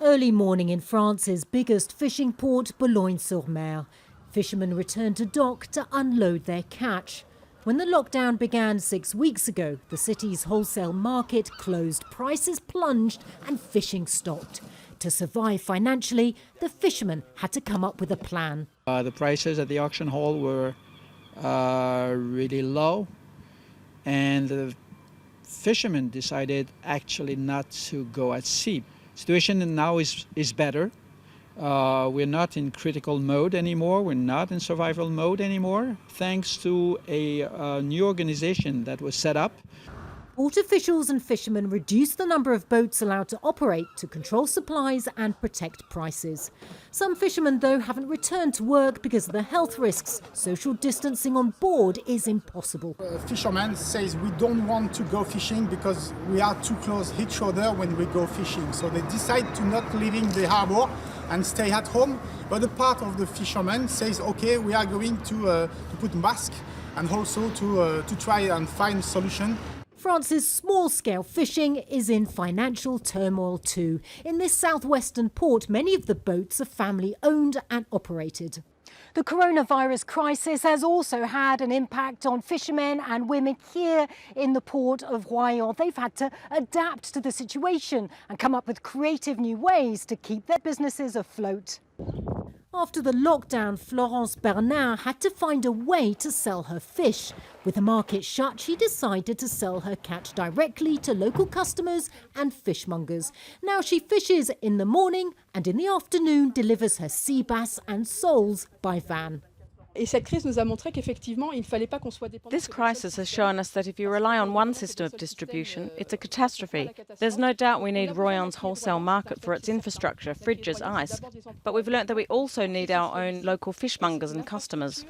Early morning in France's biggest fishing port, Boulogne-sur-Mer. Fishermen returned to dock to unload their catch. When the lockdown began 6 weeks ago, the city's wholesale market closed, prices plunged and fishing stopped. To survive financially, the fishermen had to come up with a plan. The prices at the auction hall were really low, and the fishermen decided actually not to go at sea. Situation now is better. We're not in critical mode anymore. We're not in survival mode anymore, thanks to a new organization that was set up. Port officials and fishermen reduced the number of boats allowed to operate to control supplies and protect prices. Some fishermen, though, haven't returned to work because of the health risks. Social distancing on board is impossible. Fishermen says we don't want to go fishing because we are too close to each other when we go fishing. So they decide to not leaving the harbor and stay at home. But a part of the fishermen says, okay, we are going to put masks and also to try and find solution. France's small-scale fishing is in financial turmoil too. In this southwestern port, many of the boats are family-owned and operated. The coronavirus crisis has also had an impact on fishermen and women here in the port of Royan. They've had to adapt to the situation and come up with creative new ways to keep their businesses afloat. After the lockdown, Florence had to find a way to sell her fish. With the market shut, she decided to sell her catch directly to local customers and fishmongers. Now she fishes in the morning and in the afternoon delivers her sea bass and soles by van. This crisis has shown us that if you rely on one system of distribution, it's a catastrophe. There's no doubt we need Royan's wholesale market for its infrastructure, fridges, ice. But we've learnt that we also need our own local fishmongers and customers.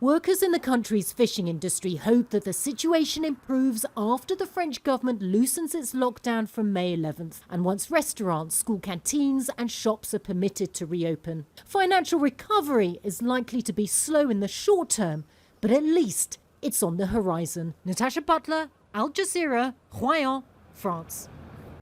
Workers in the country's fishing industry hope that the situation improves after the French government loosens its lockdown from May 11th and once restaurants, school canteens and shops are permitted to reopen. Financial recovery is likely to be slow in the short term, but at least it's on the horizon. Natacha, Butler, Jazeera, Royan, France.